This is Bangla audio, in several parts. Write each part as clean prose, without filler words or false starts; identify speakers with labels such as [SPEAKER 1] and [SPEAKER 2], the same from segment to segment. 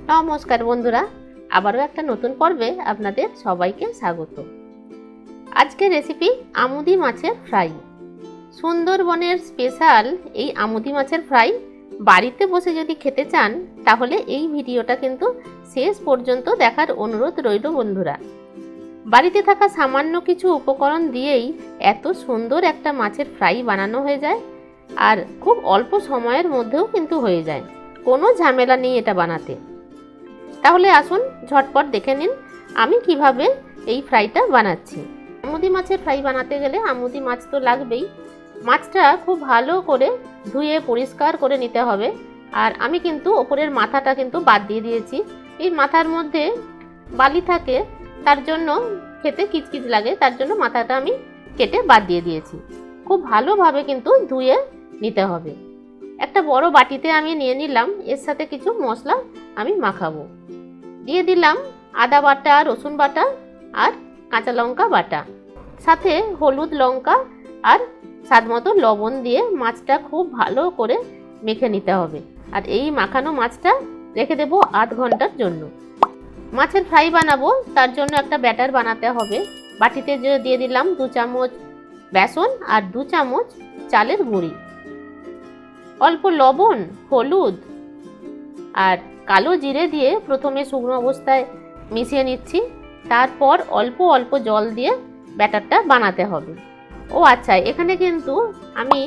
[SPEAKER 1] নমস্কার বন্ধুরা, আবারও একটা নতুন পর্বে আপনাদের সবাইকে স্বাগত। আজকের রেসিপি আমুদি মাছের ফ্রাই। সুন্দরবনের স্পেশাল এই আমুদি মাছের ফ্রাই বাড়িতে বসে যদি খেতে চান তাহলে এই ভিডিওটা কিন্তু শেষ পর্যন্ত দেখার অনুরোধ রইল বন্ধুরা। বাড়িতে থাকা সামান্য কিছু উপকরণ দিয়েই এত সুন্দর একটা মাছের ফ্রাই বানানো হয়ে যায়, আর খুব অল্প সময়ের মধ্যেও কিন্তু হয়ে যায়, কোনো ঝামেলা নেই এটা বানাতে। তাহলে আসুন ঝটপট দেখে নিন আমি কিভাবে এই ফ্রাইটা বানাচ্ছি। আমুদি মাছের ফ্রাই বানাতে গেলে আমুদি মাছ তো লাগবেই। মাছটা খুব ভালো করে ধুয়ে পরিষ্কার করে নিতে হবে। আর আমি কিন্তু ওপরের মাথাটা কিন্তু বাদ দিয়ে দিয়েছি। এই মাথার মধ্যে বালি থাকে, তার জন্য খেতে কিচকিচ লাগে, তার জন্য মাথাটা আমি কেটে বাদ দিয়ে দিয়েছি। খুব ভালোভাবে কিন্তু ধুয়ে নিতে হবে। একটা বড় বাটিতে আমি নিয়ে নিলাম, এর সাথে কিছু মশলা আমি মাখাবো। দিয়ে দিলাম আদা বাটা, রসুন বাটা আর কাঁচা লঙ্কা বাটা, সাথে হলুদ, লঙ্কা আর স্বাদমতো লবণ দিয়ে মাছটা খুব ভালো করে মেখে নিতে হবে। আর এই মাখানো মাছটা রেখে দেবো আধ ঘন্টার জন্য। মাছের ফ্রাই বানাবো, তার জন্য একটা ব্যাটার বানাতে হবে। বাটিতে দিয়ে দিলাম 2 চামচ বেসন আর 2 চামচ চালের গুঁড়ি, অল্প লবণ, হলুদ আর কালো জিরে দিয়ে প্রথমে শুকনো অবস্থায় মিশিয়ে নিচ্ছি। তারপর অল্প অল্প জল দিয়ে ব্যাটারটা বানাতে হবে। ও আচ্ছা, এখানে কিন্তু আমি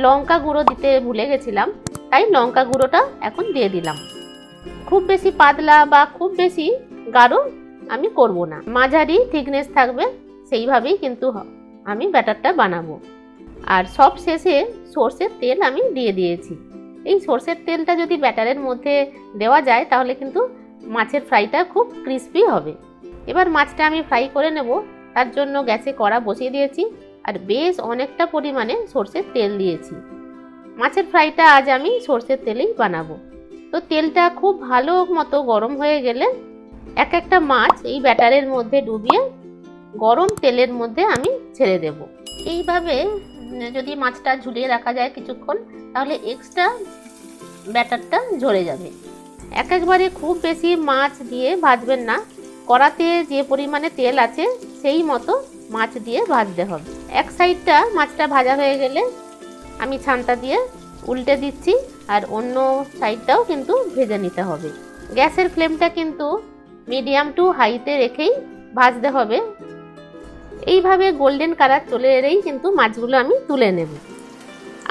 [SPEAKER 1] লঙ্কা গুঁড়ো দিতে ভুলে গেছিলাম, তাই লঙ্কা গুঁড়োটা এখন দিয়ে দিলাম। খুব বেশি পাতলা বা খুব বেশি গাঢ় আমি করব না, মাঝারি থিকনেস থাকবে, সেইভাবেই কিন্তু আমি ব্যাটারটা বানাবো। আর সব শেষে সর্ষের তেল আমি দিয়ে দিয়েছি। এই সর্ষের তেলটা যদি ব্যাটারের মধ্যে দেওয়া যায় তাহলে কিন্তু মাছের ফ্রাইটা খুব ক্রিস্পি হবে। এবার মাছটা আমি ফ্রাই করে নেব, তার জন্য গ্যাসে কড়া বসিয়ে দিয়েছি আর বেশ অনেকটা পরিমাণে সর্ষের তেল দিয়েছি। মাছের ফ্রাইটা আজ আমি সর্ষের তেলেই বানাবো। তো তেলটা খুব ভালো মতো গরম হয়ে গেলে এক একটা মাছ এই ব্যাটারের মধ্যে ডুবিয়ে গরম তেলের মধ্যে আমি ছেড়ে দেব। এইভাবে যদি মাছটা ঝুলিয়ে রাখা যায় কিছুক্ষণ, তাহলে এক্সট্রা ব্যাটারটা ঝরে যাবে। একবারে খুব বেশি মাছ দিয়ে ভাজবেন না, কড়াতে যে পরিমাণে তেল আছে সেই মতো মাছ দিয়ে ভাজতে হবে। এক সাইডটা মাছটা ভাজা হয়ে গেলে আমি ছানটা দিয়ে উল্টে দিচ্ছি, আর অন্য সাইডটাও কিন্তু ভেজে নিতে হবে। গ্যাসের ফ্লেমটা কিন্তু মিডিয়াম টু হাইতে রেখেই ভাজতে হবে। এইভাবে গোল্ডেন কালার চলে এলেই কিন্তু মাছগুলো আমি তুলে নেব।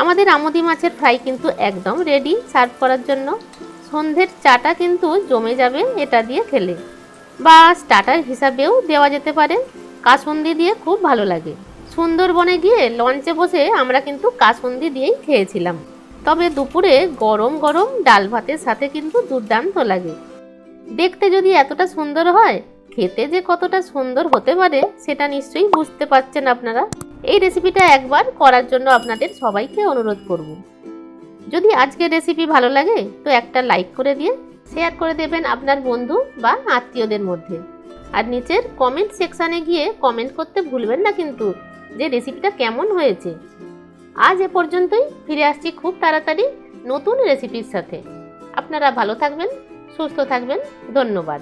[SPEAKER 1] আমাদের আমুদি মাছের ফ্রাই কিন্তু একদম রেডি সার্ভ করার জন্য। সন্ধ্যের চাটা কিন্তু জমে যাবে এটা দিয়ে খেলে, বা স্টার্টার হিসাবেও দেওয়া যেতে পারে। কাসুন্দি দিয়ে খুব ভালো লাগে। সুন্দরবনে গিয়ে লঞ্চে বসে আমরা কিন্তু কাসুন্দি দিয়েই খেয়েছিলাম। তবে দুপুরে গরম গরম ডাল ভাতের সাথে কিন্তু দুর্দান্ত লাগে। দেখতে যদি এতটা সুন্দর হয়, খেতে যে কতটা সুন্দর হতে পারে সেটা নিশ্চয়ই বুঝতে পারছেন আপনারা। এই রেসিপিটা একবার করার জন্য আপনাদের সবাইকে অনুরোধ করব। যদি আজকের রেসিপি ভালো লাগে তো একটা লাইক করে দিয়ে শেয়ার করে দেবেন আপনার বন্ধু বা আত্মীয়দের মধ্যে। আর নিচের কমেন্ট সেকশানে গিয়ে কমেন্ট করতে ভুলবেন না কিন্তু যে রেসিপিটা কেমন হয়েছে। আজ এ পর্যন্তই, ফিরে আসছি খুব তাড়াতাড়ি নতুন রেসিপির সাথে। আপনারা ভালো থাকবেন, সুস্থ থাকবেন, ধন্যবাদ।